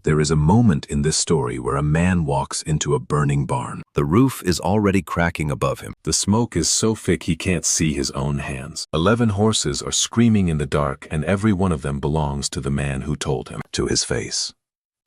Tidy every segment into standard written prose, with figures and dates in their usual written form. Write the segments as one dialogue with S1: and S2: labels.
S1: There is a moment in this story where a man walks into a burning barn. The roof is already cracking above him. The smoke is so thick he can't see his own hands. 11 horses are screaming in the dark, and every one of them belongs to the man who told him, to his face,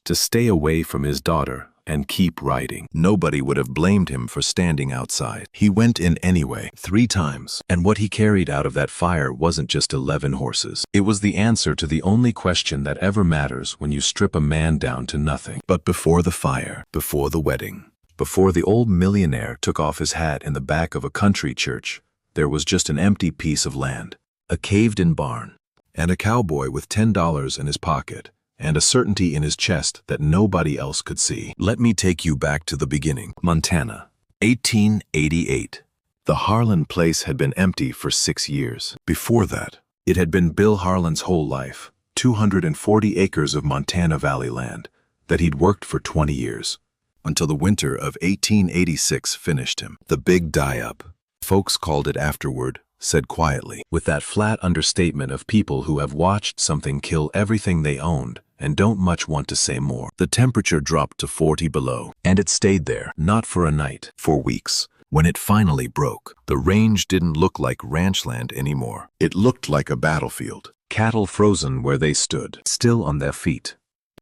S1: to stay away from his daughter and keep riding. Nobody would have blamed him for standing outside. He went in anyway, 3 times. And what he carried out of that fire wasn't just 11 horses. It was the answer to the only question that ever matters when you strip a man down to nothing. But before the fire, before the wedding, before the old millionaire took off his hat in the back of a country church, there was just an empty piece of land, a caved-in barn, and a cowboy with $10 in his pocket, and a certainty in his chest that nobody else could see. Let me take you back to the beginning. Montana, 1888. The Harlan place had been empty for 6 years. Before that, it had been Bill Harlan's whole life, 240 acres of Montana Valley land that he'd worked for 20 years, until the winter of 1886 finished him. The big die-up, folks called it afterward, said quietly, with that flat understatement of people who have watched something kill everything they owned and don't much want to say more. The temperature dropped to 40 below, and it stayed there, not for a night, for weeks. When it finally broke, the range didn't look like ranch land anymore. It looked like a battlefield. Cattle frozen where they stood, still on their feet,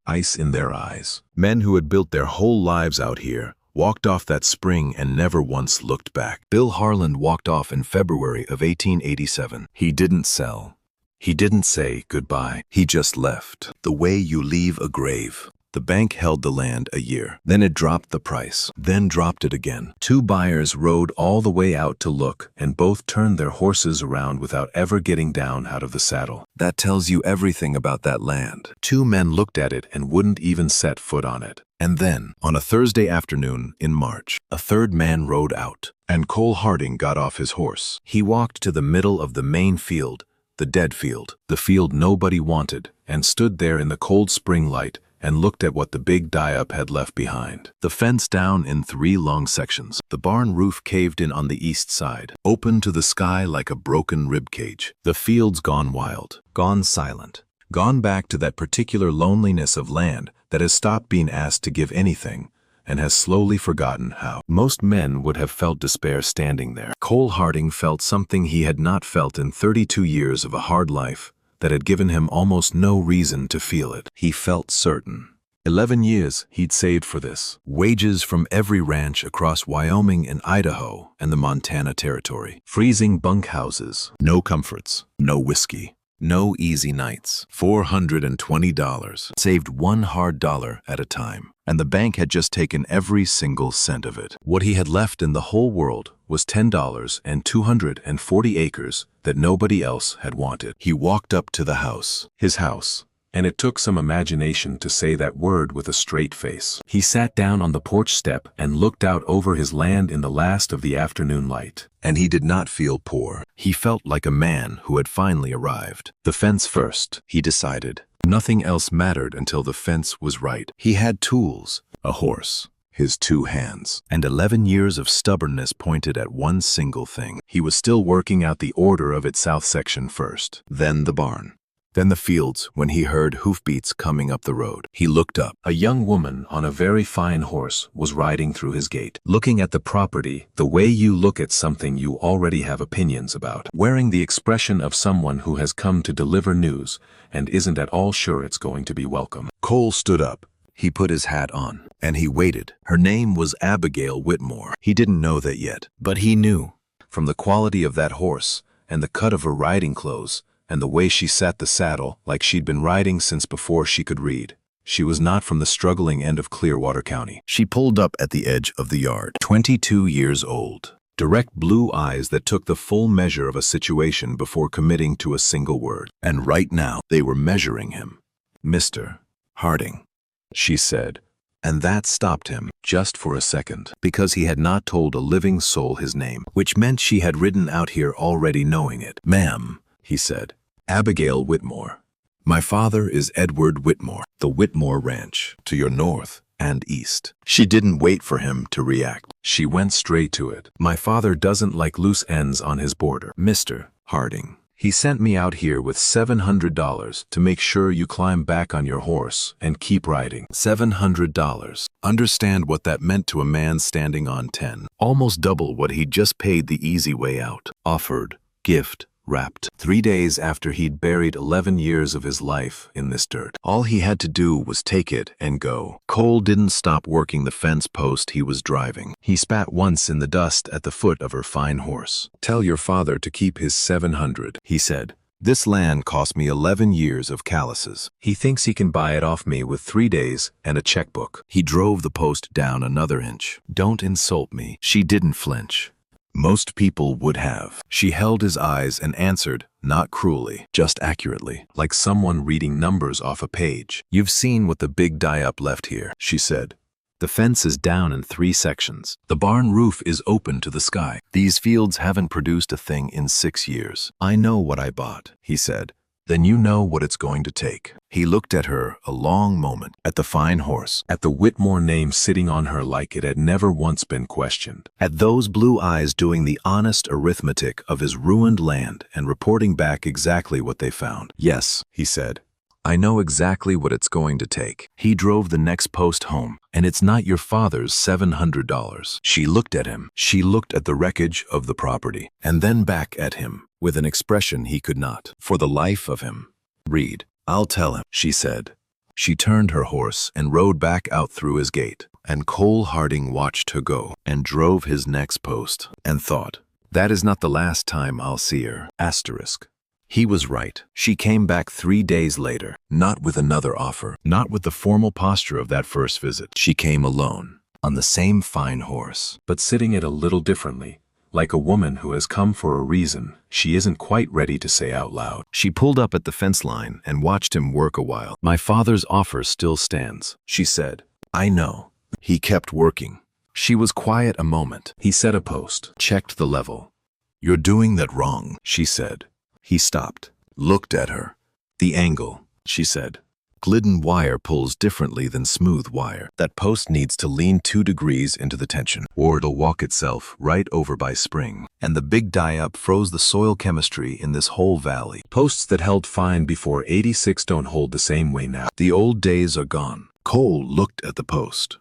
S1: ice in their eyes. Men who had built their whole lives out here walked off that spring and never once looked back. Bill Harlan walked off in February of 1887. He didn't sell. He didn't say goodbye. He just left. The way you leave a grave. The bank held the land a year. Then it dropped the price. Then dropped it again. 2 buyers rode all the way out to look, and both turned their horses around without ever getting down out of the saddle. That tells you everything about that land. 2 men looked at it and wouldn't even set foot on it. And then, on a Thursday afternoon in March, a 3rd man rode out, and Cole Harding got off his horse. He walked to the middle of the main field, the dead field, the field nobody wanted, and stood there in the cold spring light and looked at what the big die-up had left behind. The fence down in 3 long sections. The barn roof caved in on the east side, open to the sky like a broken rib cage. The fields gone wild, gone silent, gone back to that particular loneliness of land that has stopped being asked to give anything and has slowly forgotten how. Most men would have felt despair standing there. Cole Harding felt something he had not felt in 32 years of a hard life that had given him almost no reason to feel it. He felt certain. 11 years he'd saved for this. Wages from every ranch across Wyoming and Idaho and the Montana Territory. Freezing bunkhouses. No comforts. No whiskey. No easy nights. $420. Saved one hard dollar at a time. And the bank had just taken every single cent of it. What he had left in the whole world was $10 and 240 acres that nobody else had wanted. He walked up to the house. His house. And it took some imagination to say that word with a straight face. He sat down on the porch step and looked out over his land in the last of the afternoon light. And he did not feel poor. He felt like a man who had finally arrived. The fence first, he decided. Nothing else mattered until the fence was right. He had tools, a horse, his 2 hands, and 11 years of stubbornness pointed at one single thing. He was still working out the order of its south section first, then the barn. Then the fields when he heard hoofbeats coming up the road. He looked up. A young woman on a very fine horse was riding through his gate, looking at the property the way you look at something you already have opinions about, wearing the expression of someone who has come to deliver news and isn't at all sure it's going to be welcome. Cole stood up. He put his hat on, and he waited. Her name was Abigail Whitmore. He didn't know that yet, but he knew. From the quality of that horse, and the cut of her riding clothes, and the way she sat the saddle like she'd been riding since before she could read. She was not from the struggling end of Clearwater County. She pulled up at the edge of the yard. 22 years old. Direct blue eyes that took the full measure of a situation before committing to a single word. And right now, they were measuring him. Mr. Harding, she said. And that stopped him, just for a second, because he had not told a living soul his name, which meant she had ridden out here already knowing it. Ma'am, he said. Abigail Whitmore. My father is Edward Whitmore, the Whitmore Ranch, to your north and east. She didn't wait for him to react. She went straight to it. My father doesn't like loose ends on his border. Mr. Harding, He sent me out here with $700 to make sure you climb back on your horse and keep riding. $700. Understand what that meant to a man standing on 10. Almost double what he'd just paid the easy way out. Offered, gift, wrapped. 3 days after he'd buried 11 years of his life in this dirt. All he had to do was take it and go. Cole didn't stop working the fence post he was driving. He spat once in the dust at the foot of her fine horse. "Tell your father to keep his 700, he said. "This land cost me 11 years of calluses. He thinks he can buy it off me with 3 days and a checkbook." He drove the post down another inch. "Don't insult me." She didn't flinch. Most people would have. She held his eyes and answered, not cruelly, just accurately, like someone reading numbers off a page. "You've seen what the big die-up left here," she said. "The fence is down in 3 sections. The barn roof is open to the sky. These fields haven't produced a thing in 6 years. I know what I bought," he said. "Then you know what it's going to take." He looked at her a long moment, at the fine horse, at the Whitmore name sitting on her like it had never once been questioned, at those blue eyes doing the honest arithmetic of his ruined land and reporting back exactly what they found. "Yes," he said. "I know exactly what it's going to take." He drove the next post home, "And it's not your father's $700. She looked at him. She looked at the wreckage of the property, and then back at him, with an expression he could not, for the life of him, read. "I'll tell him," she said. She turned her horse and rode back out through his gate, and Cole Harding watched her go, and drove his next post, and thought, "That is not the last time I'll see her." Asterisk. He was right. She came back 3 days later, not with another offer, not with the formal posture of that first visit. She came alone, on the same fine horse, but sitting it a little differently, like a woman who has come for a reason she isn't quite ready to say out loud. She pulled up at the fence line and watched him work a while. "My father's offer still stands," she said. "I know." He kept working. She was quiet a moment. He set a post, checked the level. "You're doing that wrong," she said. He stopped, looked at her. "The angle," she said. "Glidden wire pulls differently than smooth wire. That post needs to lean 2 degrees into the tension, or it'll walk itself right over by spring. And the big die-up froze the soil chemistry in this whole valley. Posts that held fine before '86 don't hold the same way now. The old days are gone." Cole looked at the post,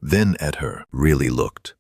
S1: then at her, really looked.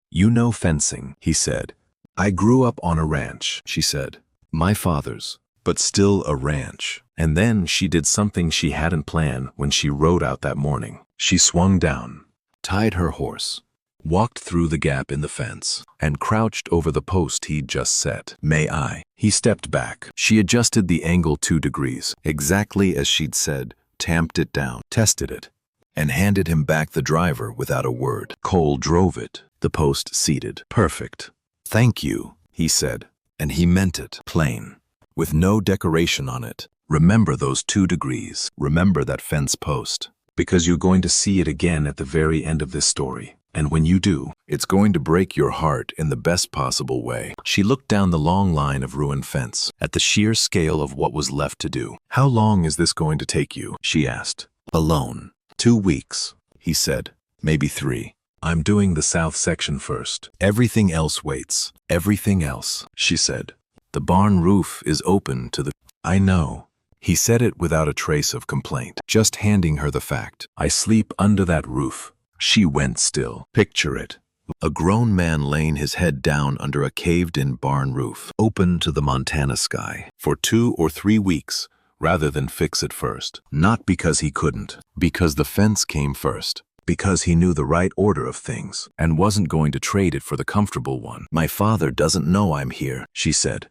S1: "You know fencing," he said. "I grew up on a ranch," she said. "My father's, but still a ranch." And then she did something she hadn't planned when she rode out that morning. She swung down, tied her horse, walked through the gap in the fence, and crouched over the post he'd just set. "May I?" He stepped back. She adjusted the angle 2 degrees, exactly as she'd said, tamped it down, tested it, and handed him back the driver without a word. Cole drove it, the post seated. "Perfect." "Thank you," he said. And he meant it, plain, with no decoration on it. "Remember those 2 degrees. Remember that fence post. Because you're going to see it again at the very end of this story. And when you do, it's going to break your heart in the best possible way." She looked down the long line of ruined fence, at the sheer scale of what was left to do. "How long is this going to take you?" she asked. "Alone. 2 weeks, he said. "Maybe 3. I'm doing the south section first. Everything else waits. Everything else," she said. "The barn roof is open to the—" "I know." He said it without a trace of complaint, just handing her the fact. "I sleep under that roof." She went still. Picture it. A grown man laying his head down under a caved-in barn roof, open to the Montana sky, for 2 or 3 weeks, rather than fix it first. Not because he couldn't, because the fence came first. Because he knew the right order of things, and wasn't going to trade it for the comfortable one. "My father doesn't know I'm here," she said.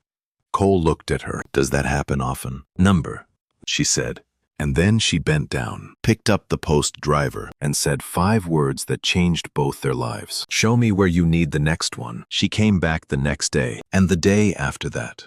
S1: Cole looked at her. "Does that happen often?" "Number," she said. And then she bent down, picked up the post driver, and said 5 words that changed both their lives. "Show me where you need the next one." She came back the next day, and the day after that.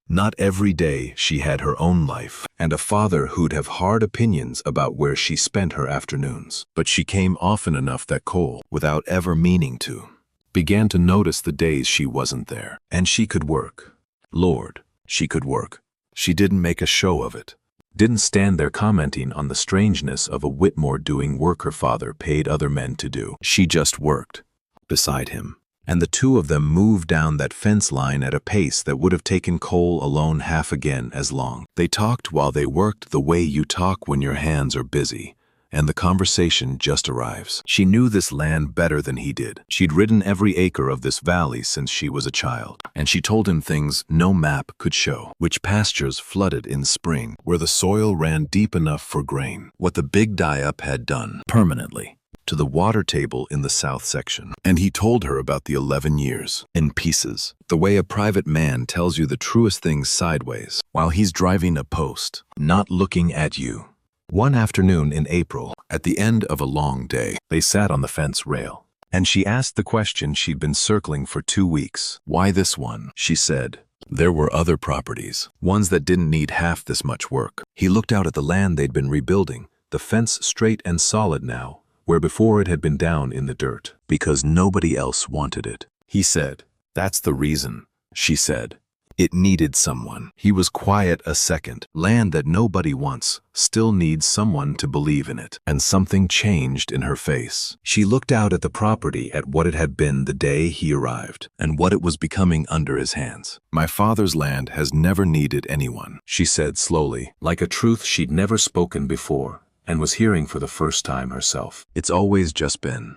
S1: Not every day she had her own life, and a father who'd have hard opinions about where she spent her afternoons. But she came often enough that Cole, without ever meaning to, began to notice the days she wasn't there. And she could work. Lord, she could work. She didn't make a show of it. Didn't stand there commenting on the strangeness of a Whitmore doing work her father paid other men to do. She just worked. Beside him. and the two of them moved down that fence line at a pace that would have taken Cole alone half again as long. They talked while they worked the way you talk when your hands are busy, and the conversation just arrives. She knew this land better than he did. She'd ridden every acre of this valley since she was a child, and she told him things no map could show. Which pastures flooded in spring, where the soil ran deep enough for grain. What the big die-up had done, permanently, to the water table in the south section. And he told her about the 11 years, in pieces, the way a private man tells you the truest things sideways, while he's driving a post, not looking at you. One afternoon in April, at the end of a long day, they sat on the fence rail, and she asked the question she'd been circling for 2 weeks. Why this one? She said. There were other properties, ones that didn't need half this much work. He looked out at the land they'd been rebuilding, the fence straight and solid now, where before it had been down in the dirt, because nobody else wanted it. He said, "That's the reason," she said. It needed someone. He was quiet a second. Land that nobody wants still needs someone to believe in it. And something changed in her face. She looked out at the property, at what it had been the day he arrived, and what it was becoming under his hands. "My father's land has never needed anyone," she said slowly, like a truth she'd never spoken before, and was hearing for the first time herself. "It's always just been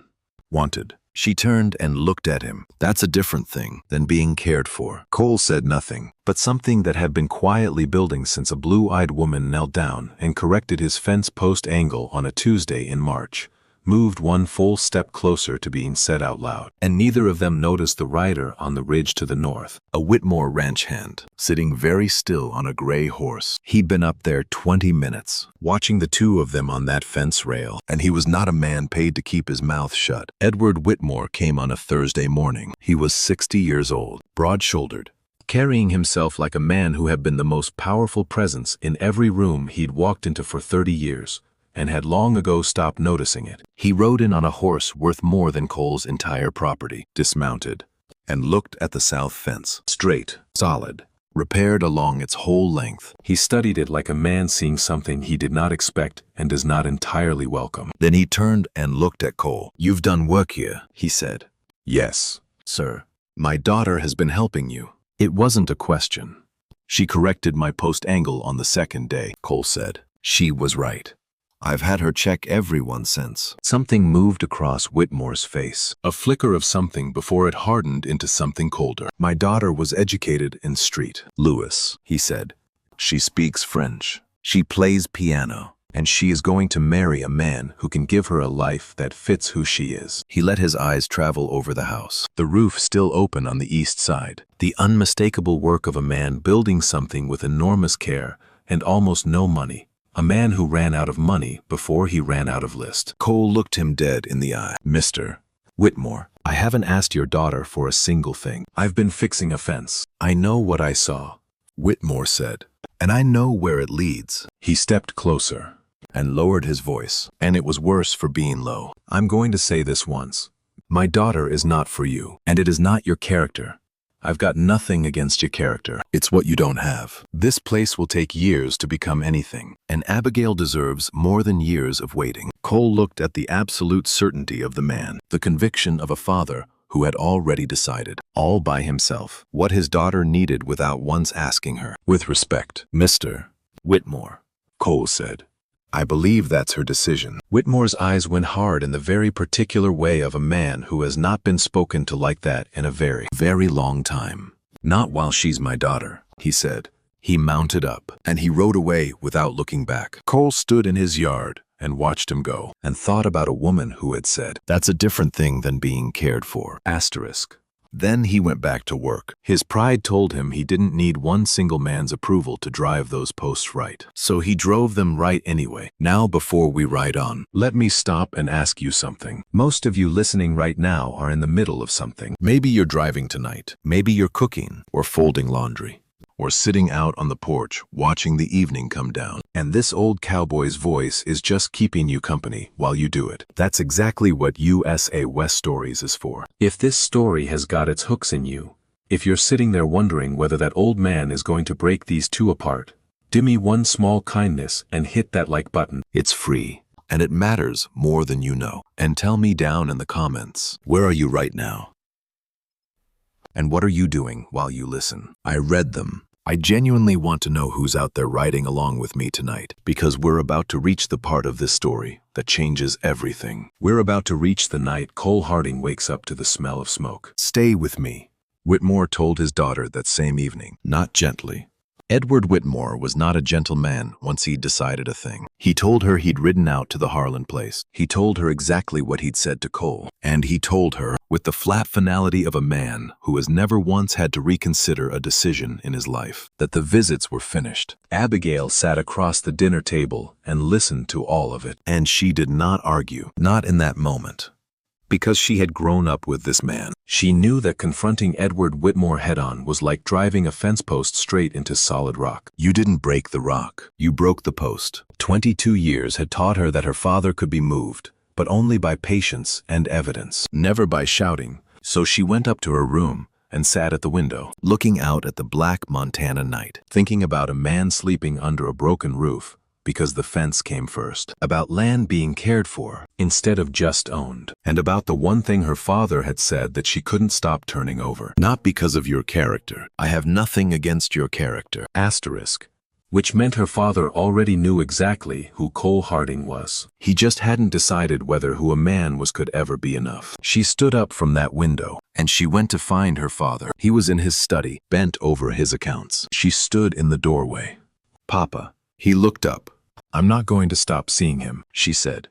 S1: wanted." She turned and looked at him. "That's a different thing than being cared for." Cole said nothing, but something that had been quietly building since a blue-eyed woman knelt down and corrected his fence post angle on a Tuesday in March, moved one full step closer to being said out loud. And neither of them noticed the rider on the ridge to the north, a Whitmore ranch hand, sitting very still on a gray horse. He'd been up there 20 minutes, watching the two of them on that fence rail, and he was not a man paid to keep his mouth shut. Edward Whitmore came on a Thursday morning. He was 60 years old, broad-shouldered, carrying himself like a man who had been the most powerful presence in every room he'd walked into for 30 years, and had long ago stopped noticing it. He rode in on a horse worth more than Cole's entire property, dismounted, and looked at the south fence. Straight, solid, repaired along its whole length. He studied it like a man seeing something he did not expect and does not entirely welcome. Then he turned and looked at Cole. "You've done work here," he said. "Yes, sir. My daughter has been helping you." It wasn't a question. "She corrected my post angle on the second day," Cole said. "She was right. I've had her check everyone since." Something moved across Whitmore's face, a flicker of something before it hardened into something colder. "My daughter was educated in Street Louis," he said. "She speaks French. She plays piano. And she is going to marry a man who can give her a life that fits who she is." He let his eyes travel over the house, the roof still open on the east side, the unmistakable work of a man building something with enormous care and almost no money. A man who ran out of money before he ran out of list. Cole looked him dead in the eye. "Mr. Whitmore, I haven't asked your daughter for a single thing. I've been fixing a fence. I know what I saw," Whitmore said, "and I know where it leads." He stepped closer and lowered his voice, and it was worse for being low. "I'm going to say this once. My daughter is not for you, and it is not your character. I've got nothing against your character. It's what you don't have. This place will take years to become anything, and Abigail deserves more than years of waiting." Cole looked at the absolute certainty of the man, the conviction of a father who had already decided, all by himself, what his daughter needed without once asking her. "With respect, Mr. Whitmore," Cole said, "I believe that's her decision." Whitmore's eyes went hard in the very particular way of a man who has not been spoken to like that in a very, very long time. "Not while she's my daughter," he said. He mounted up, and he rode away without looking back. Cole stood in his yard and watched him go, and thought about a woman who had said, "That's a different thing than being cared for." Asterisk. Then he went back to work. His pride told him he didn't need one single man's approval to drive those posts right. So he drove them right anyway. "Now, before we ride on, let me stop and ask you something. Most of you listening right now are in the middle of something. Maybe you're driving tonight. Maybe you're cooking or folding laundry, or sitting out on the porch watching the evening come down. And this old cowboy's voice is just keeping you company while you do it. That's exactly what USA West Stories is for. If this story has got its hooks in you, if you're sitting there wondering whether that old man is going to break these two apart, do me one small kindness and hit that like button. It's free, and it matters more than you know. And tell me down in the comments, where are you right now? And what are you doing while you listen? I read them. I genuinely want to know who's out there riding along with me tonight, because we're about to reach the part of this story that changes everything. We're about to reach the night Cole Harding wakes up to the smell of smoke. Stay with me, Whitmore told his daughter that same evening, not gently. Edward Whitmore was not a gentle man once he'd decided a thing. He told her he'd ridden out to the Harlan place. He told her exactly what he'd said to Cole. And he told her, with the flat finality of a man who has never once had to reconsider a decision in his life, that the visits were finished. Abigail sat across the dinner table and listened to all of it. And she did not argue, not in that moment. Because she had grown up with this man. She knew that confronting Edward Whitmore head-on was like driving a fence post straight into solid rock. You didn't break the rock. You broke the post. 22 years had taught her that her father could be moved, but only by patience and evidence, never by shouting. So she went up to her room and sat at the window, looking out at the black Montana night, thinking about a man sleeping under a broken roof, because the fence came first, about land being cared for instead of just owned, and about the one thing her father had said that she couldn't stop turning over. Not because of your character. I have nothing against your character. Asterisk. Which meant her father already knew exactly who Cole Harding was. He just hadn't decided whether who a man was could ever be enough. She stood up from that window, and she went to find her father. He was in his study, bent over his accounts. She stood in the doorway. Papa. He looked up. I'm not going to stop seeing him, she said.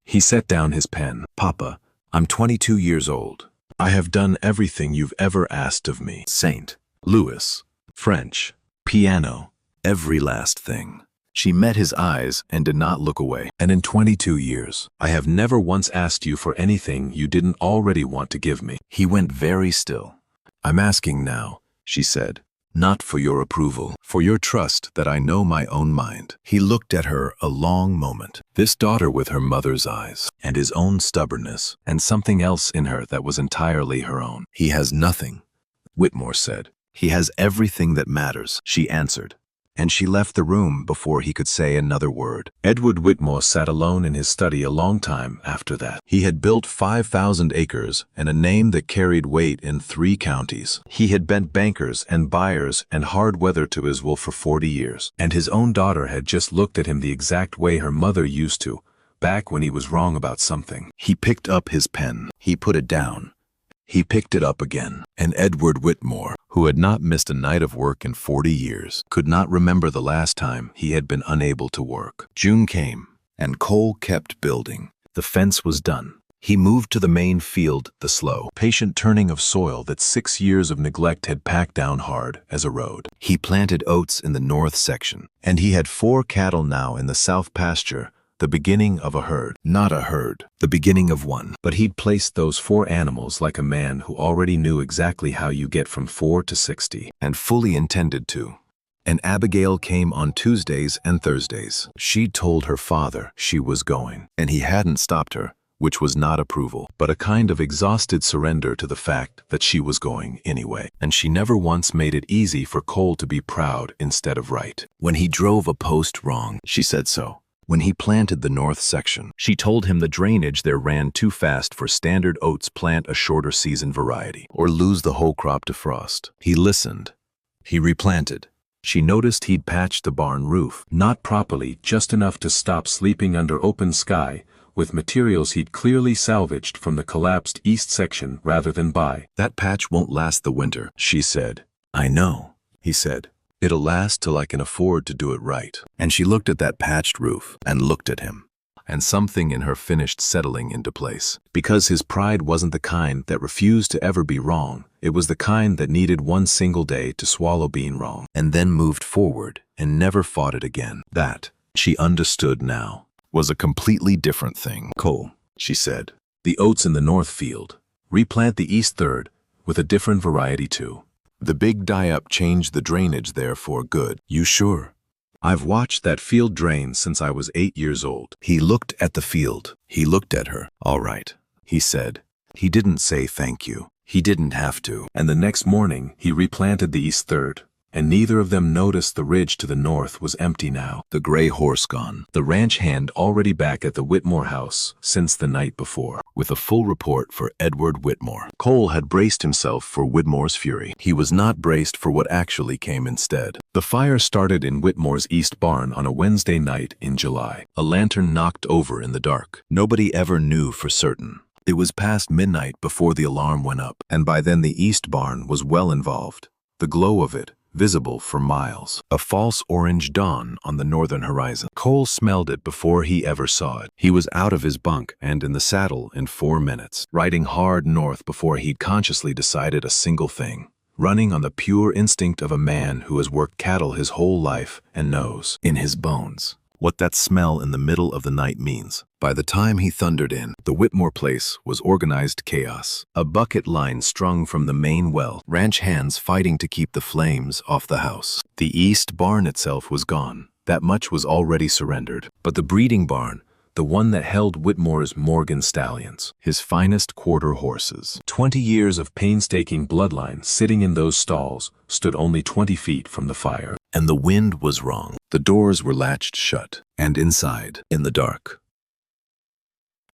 S1: He set down his pen. Papa, I'm 22 years old. I have done everything you've ever asked of me. Saint, Louis, French, piano, every last thing. She met his eyes and did not look away. And in 22 years, I have never once asked you for anything you didn't already want to give me. He went very still. I'm asking now, she said. Not for your approval, for your trust that I know my own mind. He looked at her a long moment, this daughter with her mother's eyes, and his own stubbornness, and something else in her that was entirely her own. He has nothing, Whitmore said. He has everything that matters, she answered. And she left the room before he could say another word. Edward Whitmore sat alone in his study a long time after that. He had built 5,000 acres and a name that carried weight in 3 counties. He had bent bankers and buyers and hard weather to his will for 40 years. And his own daughter had just looked at him the exact way her mother used to, back when he was wrong about something. He picked up his pen. He put it down. He picked it up again, and Edward Whitmore, who had not missed a night of work in 40 years, could not remember the last time he had been unable to work. June came, and Cole kept building. The fence was done. He moved to the main field, the slow, patient turning of soil that 6 years of neglect had packed down hard as a road. He planted oats in the north section, and he had 4 cattle now in the south pasture, the beginning of a herd. Not a herd, the beginning of one. But he'd placed those 4 animals like a man who already knew exactly how you get from 4 to 60, and fully intended to. And Abigail came on Tuesdays and Thursdays. She'd told her father she was going, and he hadn't stopped her, which was not approval, but a kind of exhausted surrender to the fact that she was going anyway. And she never once made it easy for Cole to be proud instead of right. When he drove a post wrong, she said so. When he planted the north section, she told him the drainage there ran too fast for standard oats plant a shorter season variety, or lose the whole crop to frost. He listened. He replanted. She noticed he'd patched the barn roof, not properly, just enough to stop sleeping under open sky, with materials he'd clearly salvaged from the collapsed east section rather than buy. That patch won't last the winter, she said. I know, he said. It'll last till I can afford to do it right. And she looked at that patched roof and looked at him. And something in her finished settling into place. Because his pride wasn't the kind that refused to ever be wrong. It was the kind that needed one single day to swallow being wrong, and then moved forward and never fought it again. That, she understood now, was a completely different thing. Cole, she said. The oats in the north field. Replant the east third, with a different variety too. The big die-up changed the drainage there for good. You sure? I've watched that field drain since I was 8 years old. He looked at the field. He looked at her. All right, he said. He didn't say thank you. He didn't have to. And the next morning, he replanted the east third. and neither of them noticed the ridge to the north was empty now. The gray horse gone. The ranch hand already back at the Whitmore house since the night before, with a full report for Edward Whitmore. Cole had braced himself for Whitmore's fury. He was not braced for what actually came instead. The fire started in Whitmore's east barn on a Wednesday night in July. A lantern knocked over in the dark. Nobody ever knew for certain. It was past midnight before the alarm went up, and by then the east barn was well involved. The glow of it visible for miles. A false orange dawn on the northern horizon. Cole smelled it before he ever saw it. He was out of his bunk and in the saddle in 4 minutes, riding hard north before he'd consciously decided a single thing. Running on the pure instinct of a man who has worked cattle his whole life and knows, in his bones, what that smell in the middle of the night means. By the time he thundered in, the Whitmore place was organized chaos. A bucket line strung from the main well, ranch hands fighting to keep the flames off the house. The east barn itself was gone. That much was already surrendered. But the breeding barn, the one that held Whitmore's Morgan stallions, his finest quarter horses, 20 years of painstaking bloodline sitting in those stalls, stood only 20 feet from the fire. And the wind was wrong. The doors were latched shut, and inside, in the dark,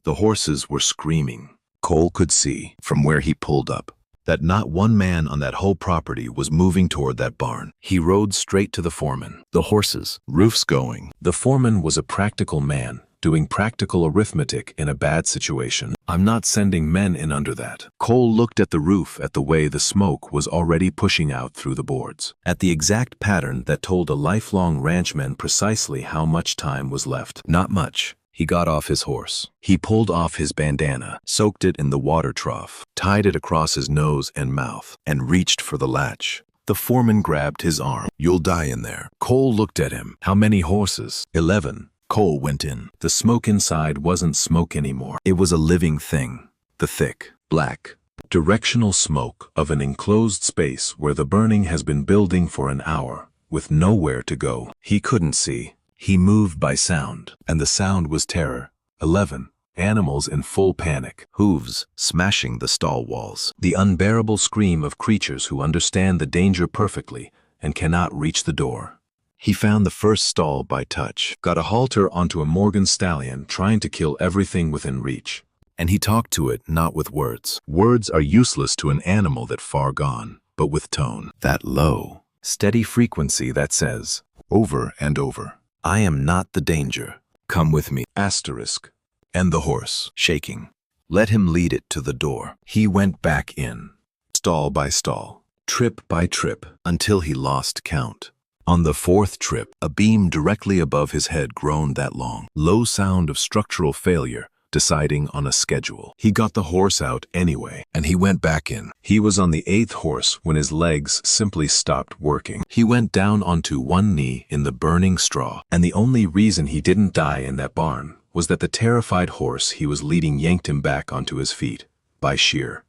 S1: the horses were screaming. Cole could see, from where he pulled up, that not one man on that whole property was moving toward that barn. He rode straight to the foreman. The horses, roofs going. The foreman was a practical man, doing practical arithmetic in a bad situation. I'm not sending men in under that. Cole looked at the roof at the way the smoke was already pushing out through the boards, at the exact pattern that told a lifelong ranchman precisely how much time was left. Not much. He got off his horse. He pulled off his bandana, soaked it in the water trough, tied it across his nose and mouth, and reached for the latch. The foreman grabbed his arm. You'll die in there. Cole looked at him. How many horses? 11. Cole went in. The smoke inside wasn't smoke anymore. It was a living thing. The thick, black, directional smoke of an enclosed space where the burning has been building for an hour, with nowhere to go. He couldn't see. He moved by sound, and the sound was terror. 11. Animals in full panic, hooves smashing the stall walls. The unbearable scream of creatures who understand the danger perfectly and cannot reach the door. He found the first stall by touch, got a halter onto a Morgan stallion trying to kill everything within reach. And he talked to it not with words. Words are useless to an animal that far gone, but with tone. That low, steady frequency that says, over and over, I am not the danger. Come with me. Asterisk. And the horse, shaking, let him lead it to the door. He went back in, stall by stall, trip by trip, until he lost count. On the 4th trip, a beam directly above his head groaned that long, low sound of structural failure, deciding on a schedule. He got the horse out anyway, and he went back in. He was on the 8th horse when his legs simply stopped working. He went down onto one knee in the burning straw, and the only reason he didn't die in that barn was that the terrified horse he was leading yanked him back onto his feet by sheer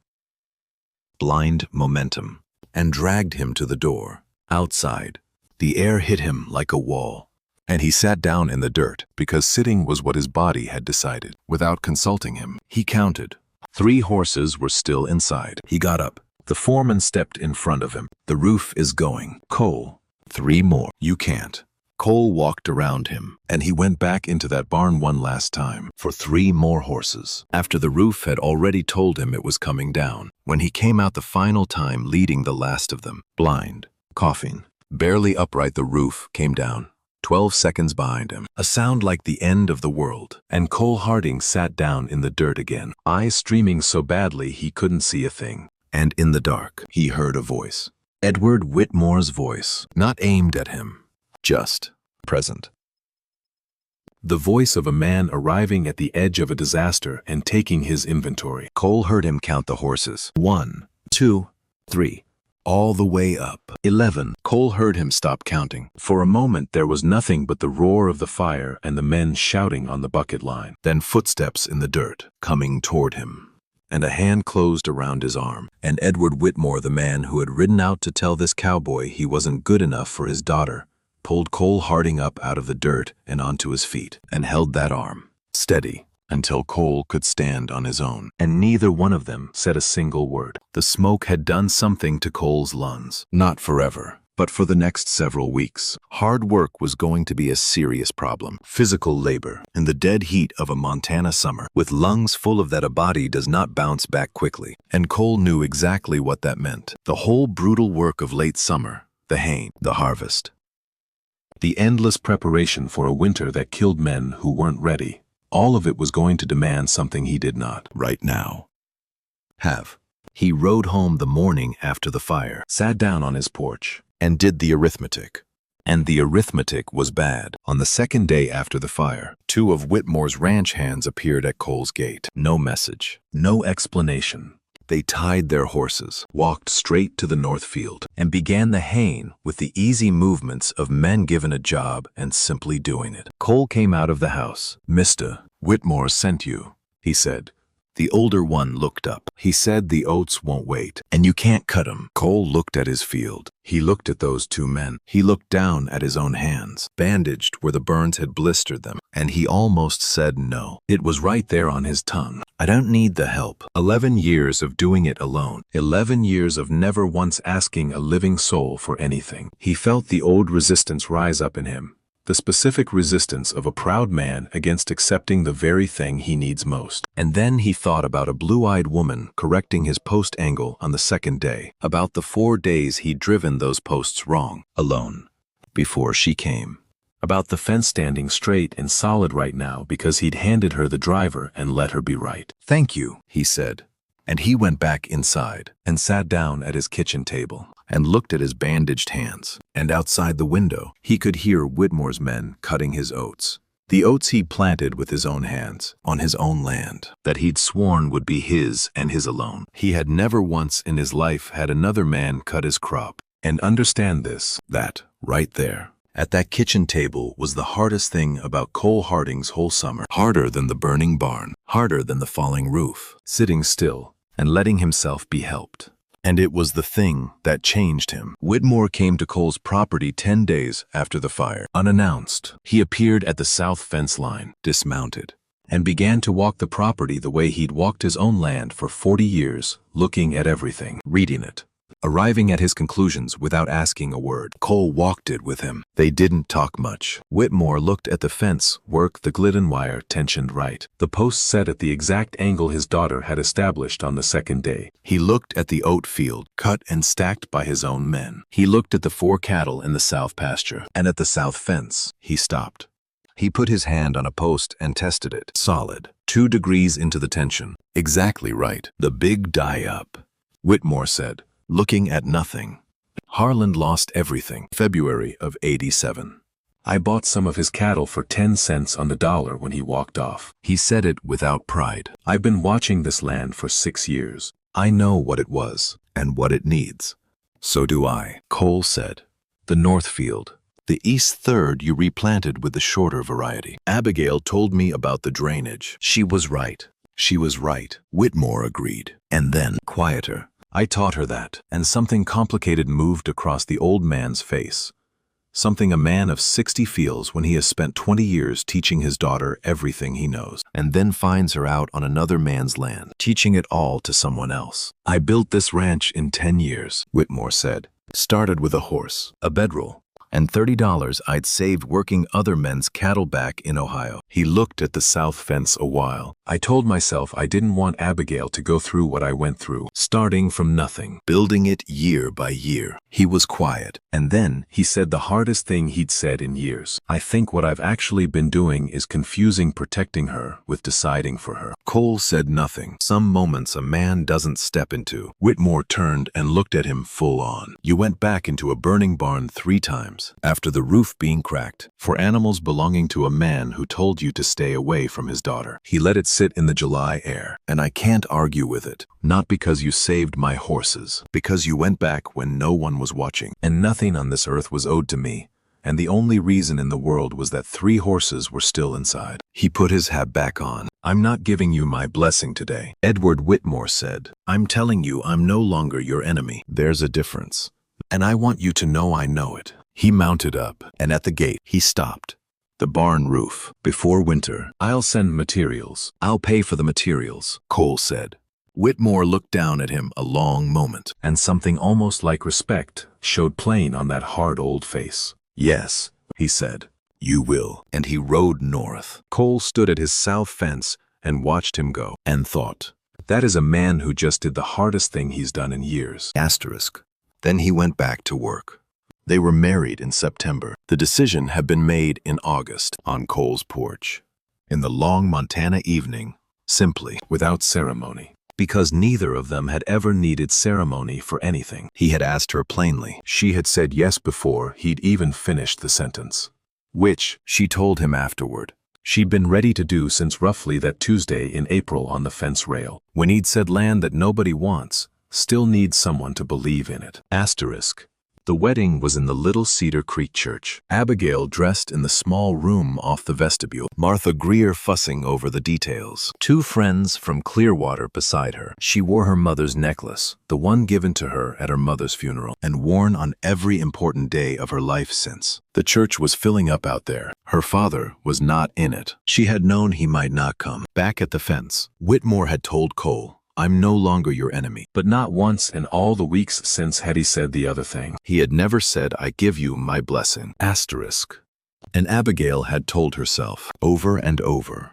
S1: blind momentum and dragged him to the door. Outside, the air hit him like a wall, and he sat down in the dirt because sitting was what his body had decided. Without consulting him, he counted. 3 horses were still inside. He got up. The foreman stepped in front of him. The roof is going. Cole, 3 more. You can't. Cole walked around him, and he went back into that barn one last time for 3 more horses, after the roof had already told him it was coming down, when he came out the final time leading the last of them, blind, coughing. Barely upright, the roof came down, 12 seconds behind him, a sound like the end of the world, and Cole Harding sat down in the dirt again, eyes streaming so badly he couldn't see a thing. And in the dark, he heard a voice. Edward Whitmore's voice, not aimed at him, just present. The voice of a man arriving at the edge of a disaster and taking his inventory. Cole heard him count the horses. 1, 2, 3. All the way up. 11. Cole heard him stop counting. For a moment there was nothing but the roar of the fire and the men shouting on the bucket line. Then footsteps in the dirt, coming toward him. And a hand closed around his arm. And Edward Whitmore, the man who had ridden out to tell this cowboy he wasn't good enough for his daughter, pulled Cole Harding up out of the dirt and onto his feet, and held that arm steady until Cole could stand on his own. And neither one of them said a single word. The smoke had done something to Cole's lungs. Not forever. But for the next several weeks, hard work was going to be a serious problem. Physical labor in the dead heat of a Montana summer, with lungs full of that a body does not bounce back quickly. And Cole knew exactly what that meant. The whole brutal work of late summer, the haying, the harvest. The endless preparation for a winter that killed men who weren't ready. All of it was going to demand something he did not, right now, have. He rode home the morning after the fire, sat down on his porch, and did the arithmetic. And the arithmetic was bad. On the second day after the fire, 2 of Whitmore's ranch hands appeared at Cole's gate. No message, no explanation. They tied their horses, walked straight to the north field, and began the haying with the easy movements of men given a job and simply doing it. Cole came out of the house. "Mr. Whitmore sent you," he said. The older one looked up. "He said the oats won't wait, and you can't cut 'em." Cole looked at his field. He looked at those 2 men. He looked down at his own hands, bandaged where the burns had blistered them, and he almost said no. It was right there on his tongue. "I don't need the help." 11 years of doing it alone. 11 years of never once asking a living soul for anything. He felt the old resistance rise up in him. The specific resistance of a proud man against accepting the very thing he needs most. And then he thought about a blue-eyed woman correcting his post angle on the second day, about the 4 days he'd driven those posts wrong, alone, before she came, about the fence standing straight and solid right now because he'd handed her the driver and let her be right. "Thank you," he said. And he went back inside and sat down at his kitchen table and looked at his bandaged hands. And outside the window, he could hear Whitmore's men cutting his oats. The oats he'd planted with his own hands, on his own land, that he'd sworn would be his and his alone. He had never once in his life had another man cut his crop. And understand this, that, right there, at that kitchen table was the hardest thing about Cole Harding's whole summer. Harder than the burning barn, harder than the falling roof, sitting still and letting himself be helped. And it was the thing that changed him. Whitmore came to Cole's property 10 days after the fire. Unannounced, he appeared at the south fence line, dismounted, and began to walk the property the way he'd walked his own land for 40 years, looking at everything, reading it, arriving at his conclusions without asking a word. Cole walked it with him. They didn't talk much. Whitmore looked at the fence work, the Glidden wire tensioned right, the posts set at the exact angle his daughter had established on the second day. He looked at the oat field, cut and stacked by his own men. He looked at the 4 cattle in the south pasture, and at the south fence. He stopped. He put his hand on a post and tested it. Solid. 2 degrees into the tension. Exactly right. The big die up. Whitmore said, looking at nothing. "Harland lost everything." February of '87. "I bought some of his cattle for 10 cents on the dollar when he walked off." He said it without pride. "I've been watching this land for 6 years. I know what it was and what it needs." "So do I," Cole said. "The north field. The east third you replanted with the shorter variety. Abigail told me about the drainage." She was right. She was right, Whitmore agreed. And then, quieter, "I taught her that," and something complicated moved across the old man's face. Something a man of 60 feels when he has spent 20 years teaching his daughter everything he knows, and then finds her out on another man's land, teaching it all to someone else. "I built this ranch in 10 years, Whitmore said. "Started with a horse, a bedroll, and $30 I'd saved working other men's cattle back in Ohio." He looked at the south fence a while. "I told myself I didn't want Abigail to go through what I went through, starting from nothing, building it year by year." He was quiet, and then he said the hardest thing he'd said in years. "I think what I've actually been doing is confusing protecting her with deciding for her." Cole said nothing. Some moments a man doesn't step into. Whitmore turned and looked at him full on. "You went back into a burning barn 3 times, after the roof being cracked, for animals belonging to a man who told you to stay away from his daughter. He let it sit in the July air, and I can't argue with it. Not because you saved my horses, because you went back when no one was watching, and nothing on this earth was owed to me, and the only reason in the world was that 3 horses were still inside." He put his hat back on. "I'm not giving you my blessing today," Edward Whitmore said. "I'm telling you I'm no longer your enemy. There's a difference, and I want you to know I know it." He mounted up, and at the gate, he stopped. "The barn roof, before winter. I'll send materials. I'll pay for the materials," Cole said. Whitmore looked down at him a long moment, and something almost like respect showed plain on that hard old face. "Yes," he said, "you will." And he rode north. Cole stood at his south fence and watched him go, and thought, that is a man who just did the hardest thing he's done in years. Asterisk. Then he went back to work. They were married in September. The decision had been made in August on Cole's porch. In the long Montana evening, simply, without ceremony. Because neither of them had ever needed ceremony for anything. He had asked her plainly. She had said yes before he'd even finished the sentence. Which, she told him afterward, she'd been ready to do since roughly that Tuesday in April on the fence rail. When he'd said land that nobody wants, still needs someone to believe in it. Asterisk. The wedding was in the Little Cedar Creek Church. Abigail dressed in the small room off the vestibule. Martha Greer fussing over the details. Two friends from Clearwater beside her. She wore her mother's necklace, the one given to her at her mother's funeral, and worn on every important day of her life since. The church was filling up out there. Her father was not in it. She had known he might not come. Back at the fence, Whitmore had told Cole, "I'm no longer your enemy." But not once in all the weeks since had he said the other thing. He had never said, "I give you my blessing." Asterisk. And Abigail had told herself, over and over,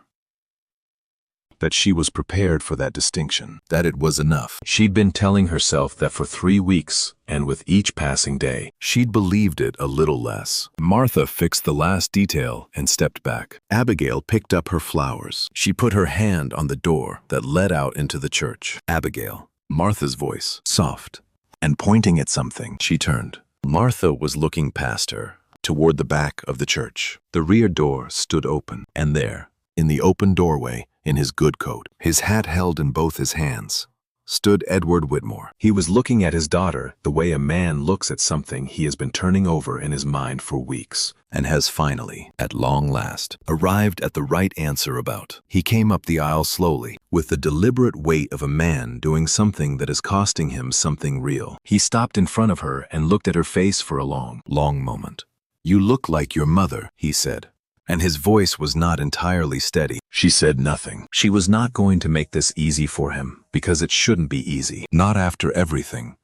S1: that she was prepared for that distinction, that it was enough. She'd been telling herself that for 3 weeks, and with each passing day, she'd believed it a little less. Martha fixed the last detail and stepped back. Abigail picked up her flowers. She put her hand on the door that led out into the church. Abigail, Martha's voice, soft, and pointing at something, she turned. Martha was looking past her, toward the back of the church. The rear door stood open, and there, in the open doorway, in his good coat, his hat held in both his hands, stood Edward Whitmore. He was looking at his daughter the way a man looks at something he has been turning over in his mind for weeks, and has finally, at long last, arrived at the right answer about. He came up the aisle slowly, with the deliberate weight of a man doing something that is costing him something real. He stopped in front of her and looked at her face for a long, long moment. "You look like your mother," he said. And his voice was not entirely steady. She said nothing. She was not going to make this easy for him, because it shouldn't be easy. Not after everything.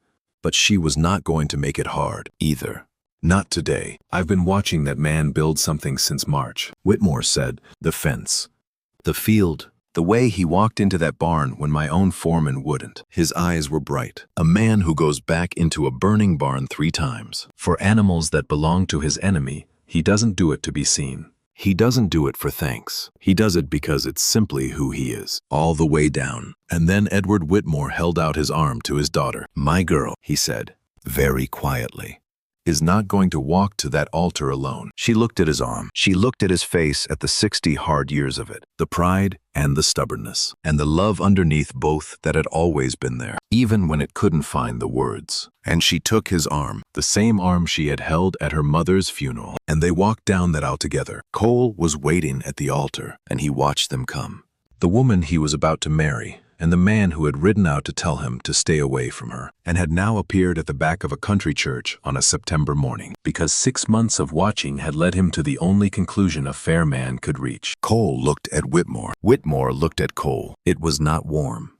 S1: But she was not going to make it hard, either. Not today. "I've been watching that man build something since March," Whitmore said. "The fence. The field. The way he walked into that barn when my own foreman wouldn't." His eyes were bright. "A man who goes back into a burning barn 3 times. For animals that belong to his enemy, he doesn't do it to be seen. He doesn't do it for thanks. He does it because it's simply who he is, all the way down." And then Edward Whitmore held out his arm to his daughter. "My girl," he said, very quietly, "is not going to walk to that altar alone." She looked at his arm. She looked at his face at the 60 hard years of it, the pride and the stubbornness, and the love underneath both that had always been there, even when it couldn't find the words. And she took his arm, the same arm she had held at her mother's funeral, and they walked down that aisle together. Cole was waiting at the altar, and he watched them come. The woman he was about to marry, and the man who had ridden out to tell him to stay away from her, and had now appeared at the back of a country church on a September morning, because 6 months of watching had led him to the only conclusion a fair man could reach. Cole looked at Whitmore. Whitmore looked at Cole. It was not warm.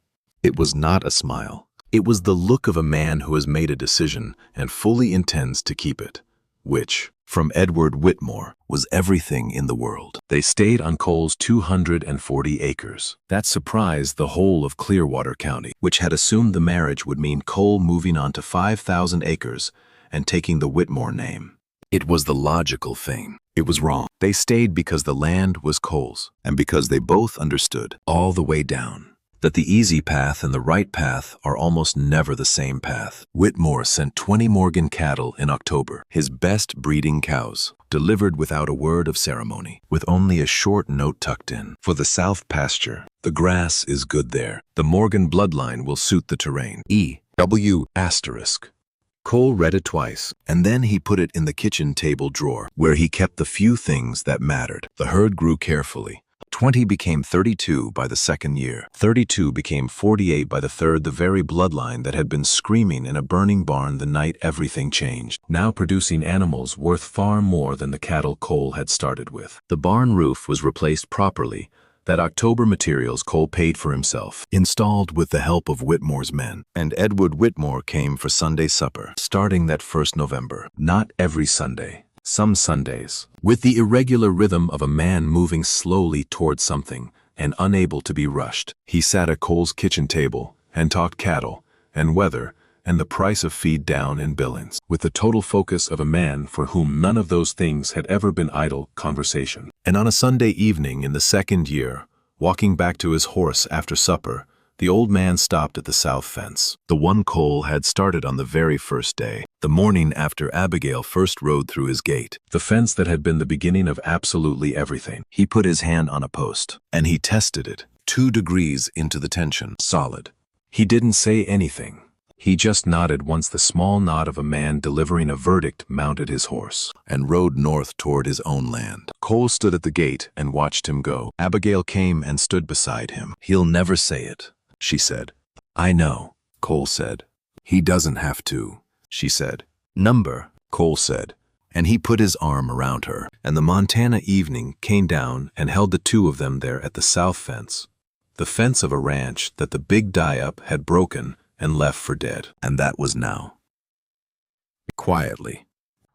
S1: It was not a smile. It was the look of a man who has made a decision and fully intends to keep it, which, from Edward Whitmore, was everything in the world. They stayed on Cole's 240 acres. That surprised the whole of Clearwater County, which had assumed the marriage would mean Cole moving on to 5,000 acres and taking the Whitmore name. It was the logical thing. It was wrong. They stayed because the land was Cole's, and because they both understood, all the way down, that the easy path and the right path are almost never the same path. Whitmore sent 20 Morgan cattle in October, his best breeding cows, delivered without a word of ceremony, with only a short note tucked in. "For the south pasture, the grass is good there. The Morgan bloodline will suit the terrain. E.W. Asterisk." Cole read it twice, and then he put it in the kitchen table drawer, where he kept the few things that mattered. The herd grew carefully. 20 became 32 by the second year. 32 became 48 by the third, the very bloodline that had been screaming in a burning barn the night everything changed, now producing animals worth far more than the cattle Cole had started with. The barn roof was replaced properly, That October materials Cole paid for himself, installed with the help of Whitmore's men. And Edward Whitmore came for Sunday supper, starting that 1st November. Not every Sunday. Some Sundays. With the irregular rhythm of a man moving slowly toward something and unable to be rushed. He sat at Cole's kitchen table and talked cattle and weather and the price of feed down in Billings, with the total focus of a man for whom none of those things had ever been idle conversation. And on a Sunday evening in the 2nd year, walking back to his horse after supper, the old man stopped at the south fence, the one Cole had started on the very first day, the morning after Abigail first rode through his gate, the fence that had been the beginning of absolutely everything. He put his hand on a post, and he tested it, 2 degrees into the tension, solid. He didn't say anything. He just nodded once the small nod of a man delivering a verdict mounted his horse and rode north toward his own land. Cole stood at the gate and watched him go. Abigail came and stood beside him. "He'll never say it," she said. "I know," Cole said. "He doesn't have to," she said. "Number," Cole said, and he put his arm around her, and the Montana evening came down and held the 2 of them there at the south fence, the fence of a ranch that the big die-up had broken and left for dead. And that was now. Quietly.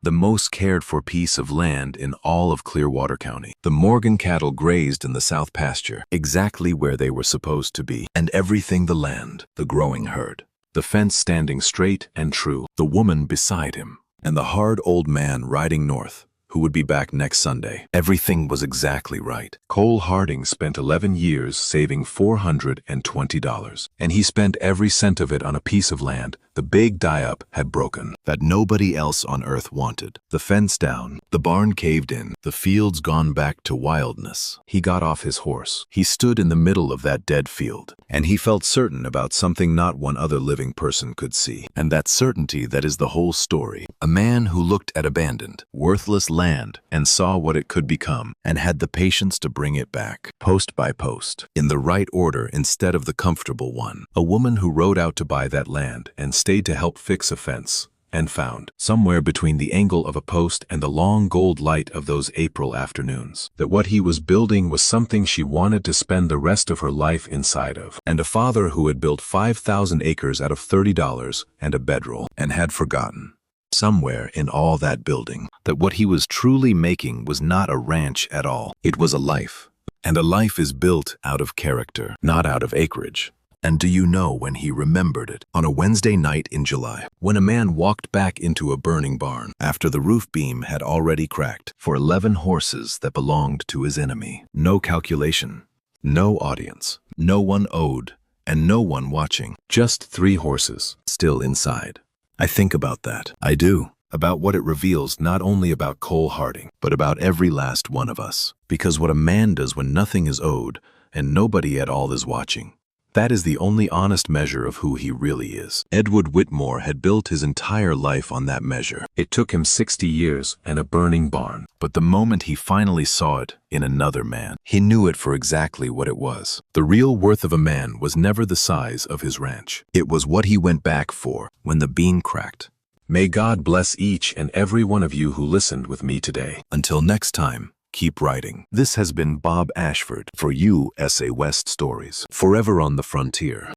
S1: The most cared-for piece of land in all of Clearwater County. The Morgan cattle grazed in the south pasture, exactly where they were supposed to be, and everything the land, the growing herd. The fence standing straight and true, the woman beside him, and the hard old man riding north, who would be back next Sunday. Everything was exactly right. Cole Harding spent 11 years saving $420, and he spent every cent of it on a piece of land the big die-up had broken, that nobody else on earth wanted. The fence down, the barn caved in, the fields gone back to wildness. He got off his horse. He stood in the middle of that dead field, and he felt certain about something not one other living person could see. And that certainty that is the whole story. A man who looked at abandoned, worthless land and saw what it could become, and had the patience to bring it back, post by post, in the right order instead of the comfortable one. A woman who rode out to buy that land and stayed to help fix a fence, and found, somewhere between the angle of a post and the long gold light of those April afternoons, that what he was building was something she wanted to spend the rest of her life inside of. And a father who had built 5,000 acres out of $30 and a bedroll, and had forgotten, somewhere in all that building, that what he was truly making was not a ranch at all. It was a life. And a life is built out of character, not out of acreage. And do you know when he remembered it? On a Wednesday night in July, when a man walked back into a burning barn after the roof beam had already cracked for 11 horses that belonged to his enemy. No calculation, no audience, no one owed, and no one watching. Just 3 horses, still inside. I think about that. I do. About what it reveals not only about Cole Harding, but about every last one of us. Because what a man does when nothing is owed and nobody at all is watching, that is the only honest measure of who he really is. Edward Whitmore had built his entire life on that measure. It took him 60 years and a burning barn. But the moment he finally saw it in another man, he knew it for exactly what it was. The real worth of a man was never the size of his ranch. It was what he went back for when the beam cracked. May God bless each and every one of you who listened with me today. Until next time, keep writing. This has been Bob Ashford for USA West Stories, forever on the frontier.